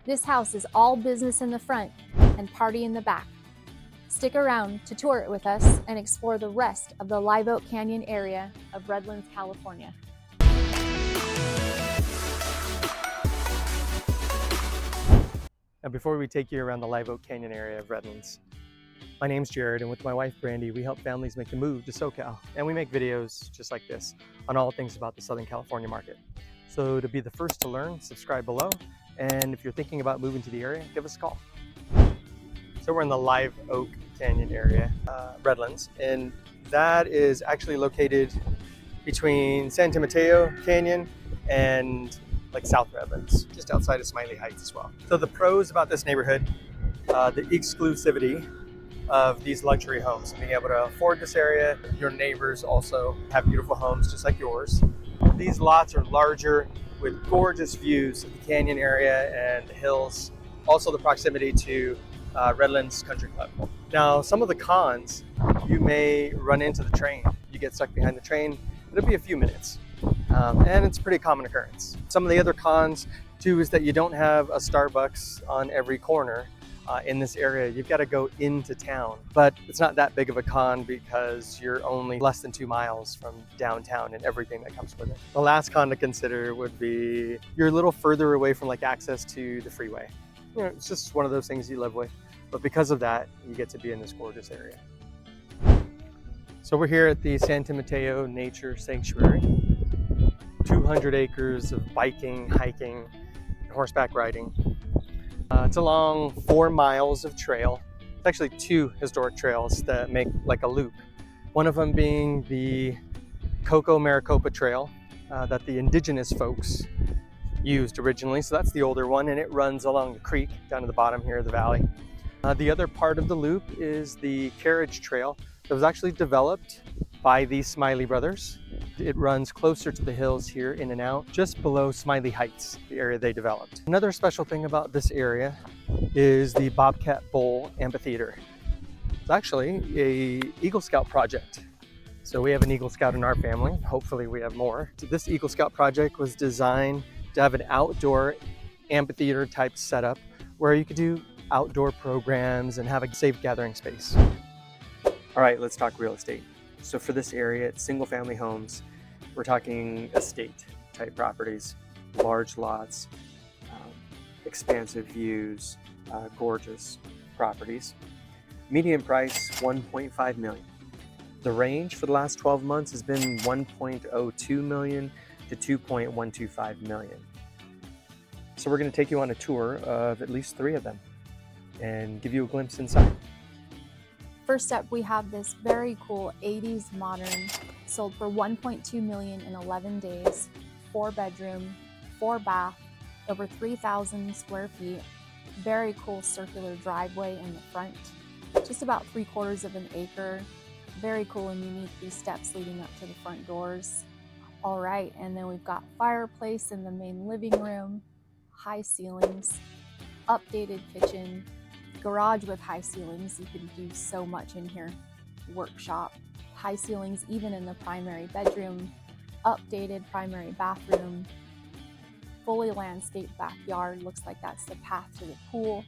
This house is all business in the front and party in the back. Stick around to tour it with us and explore the rest of the Live Oak Canyon area of Redlands, California. Now, before we take you around the Live Oak Canyon area of Redlands, my name's Jared, and with my wife Brandy, we help families make the move to SoCal, and we make videos just like this on all things about the Southern California market. So to be the first to learn, subscribe below, and if you're thinking about moving to the area, give us a call. So we're in the Live Oak Canyon area, Redlands, and that is actually located between San Timoteo Canyon and like South Redlands, just outside of Smiley Heights as well. So the pros about this neighborhood, the exclusivity of these luxury homes, being able to afford this area. Your neighbors also have beautiful homes just like yours. These lots are larger with gorgeous views of the canyon area and the hills, also the proximity to Redlands Country Club. Now, some of the cons, you may run into the train. You get stuck behind the train, it'll be a few minutes. And it's a pretty common occurrence. Some of the other cons too is that you don't have a Starbucks on every corner in this area. You've got to go into town, but it's not that big of a con because you're only less than 2 miles from downtown and everything that comes with it. The last con to consider would be you're a little further away from like access to the freeway. You know, it's just one of those things you live with, but because of that, you get to be in this gorgeous area. So we're here at the San Timoteo Nature Sanctuary. 200 acres of biking, hiking, and horseback riding. It's along 4 miles of trail. It's actually 2 historic trails that make like a loop. One of them being the Coco Maricopa Trail that the indigenous folks used originally. So that's the older one, and it runs along the creek down to the bottom here of the valley. The other part of the loop is the carriage trail that was actually developed by the Smiley brothers. It runs closer to the hills here in and out, just below Smiley Heights, the area they developed. Another special thing about this area is the Bobcat Bowl Amphitheater. It's actually an Eagle Scout project. So we have an Eagle Scout in our family. Hopefully we have more. So this Eagle Scout project was designed to have an outdoor amphitheater type setup where you could do outdoor programs and have a safe gathering space. All right, let's talk real estate. So for this area, it's single family homes. We're talking estate type properties, large lots, expansive views, gorgeous properties. Median price, $1.5 million. The range for the last 12 months has been $1.02 million to $2.125 million. So we're gonna take you on a tour of at least 3 of them and give you a glimpse inside. First up, we have this very cool 80s modern, sold for $1.2 million in 11 days, 4 bedroom, 4 bath, over 3,000 square feet, very cool circular driveway in the front, just about 3/4 of an acre, very cool and unique, these steps leading up to the front doors. All right, and then we've got fireplace in the main living room, high ceilings, updated kitchen, garage with high ceilings. You can do so much in here. Workshop, high ceilings even in the primary bedroom, updated primary bathroom, fully landscaped backyard. Looks like that's the path to the pool.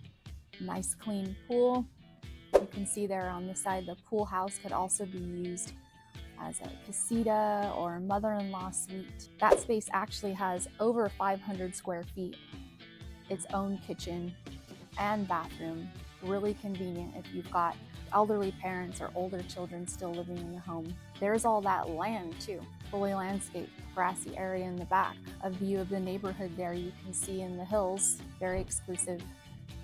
Nice clean pool. You can see there on the side the pool house could also be used as a casita or a mother-in-law suite. That space actually has over 500 square feet. Its own kitchen and bathroom. Really convenient if you've got elderly parents or older children still living in the home. There's all that land too, fully landscaped, grassy area in the back. A view of the neighborhood there you can see in the hills, very exclusive.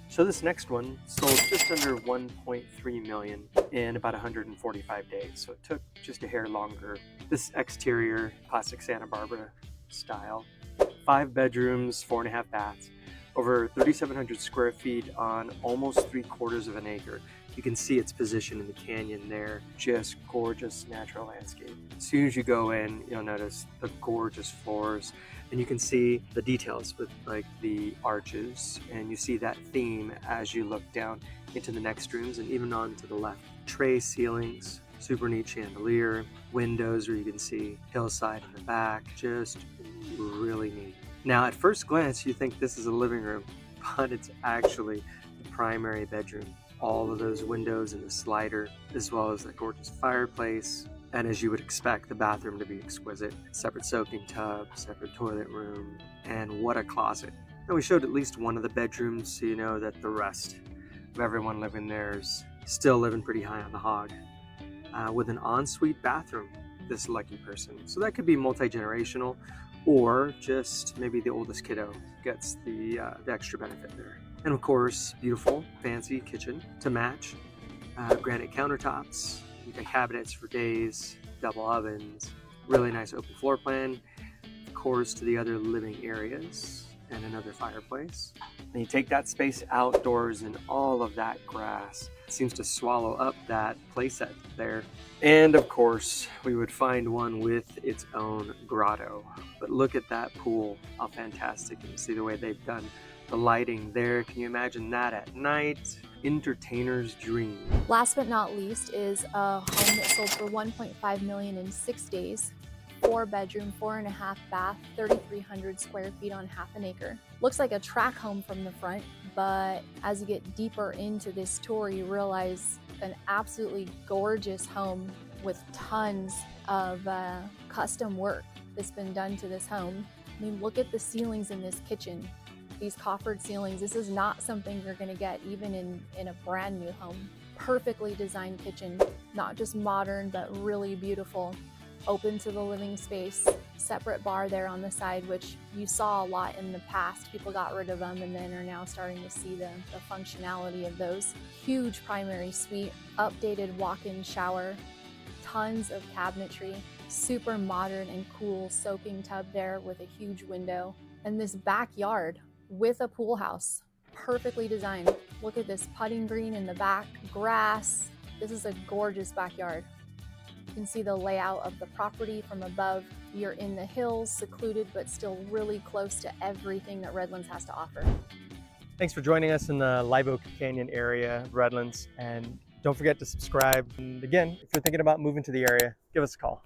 So this next one sold just under $1.3 million in about 145 days. So it took just a hair longer. This exterior, classic Santa Barbara style, 5 bedrooms, 4.5 baths. Over 3,700 square feet on almost 3/4 of an acre. You can see its position in the canyon there. Just gorgeous natural landscape. As soon as you go in, you'll notice the gorgeous floors, and you can see the details with like the arches, and you see that theme as you look down into the next rooms and even on to the left. Tray ceilings, super neat chandelier, windows where you can see hillside in the back. Just really neat. Now, at first glance, you think this is a living room, but it's actually the primary bedroom. All of those windows and the slider, as well as that gorgeous fireplace. And as you would expect, the bathroom to be exquisite. Separate soaking tub, separate toilet room, and what a closet. And we showed at least one of the bedrooms, so you know that the rest of everyone living there is still living pretty high on the hog. With an ensuite bathroom, this lucky person. So that could be multi-generational, or just maybe the oldest kiddo gets the extra benefit there. And of course, beautiful, fancy kitchen to match. Granite countertops, cabinets for days, double ovens, really nice open floor plan, cords to the other living areas, and another fireplace. And you take that space outdoors, and all of that grass seems to swallow up that playset there. And of course, we would find one with its own grotto. But look at that pool, how fantastic. And you see the way they've done the lighting there. Can you imagine that at night? Entertainer's dream. Last but not least is a home that sold for $1.5 million in 6 days. 4-bedroom, 4.5 bath, 3,300 square feet on half an acre. Looks like a track home from the front, but as you get deeper into this tour, you realize an absolutely gorgeous home with tons of custom work that's been done to this home. I mean, look at the ceilings in this kitchen. These coffered ceilings, this is not something you're gonna get even in a brand new home. Perfectly designed kitchen, not just modern, but really beautiful. Open to the living space, separate bar there on the side, which you saw a lot in the past. People got rid of them and then are now starting to see the functionality of those. Huge primary suite, updated walk-in shower, tons of cabinetry, super modern and cool soaking tub there with a huge window, and this backyard with a pool house, perfectly designed. Look at this putting green in the back, grass. This is a gorgeous backyard. You can see the layout of the property from above. You're in the hills, secluded, but still really close to everything that Redlands has to offer. Thanks for joining us in the Live Oak Canyon area, Redlands. And don't forget to subscribe. And again, if you're thinking about moving to the area, give us a call.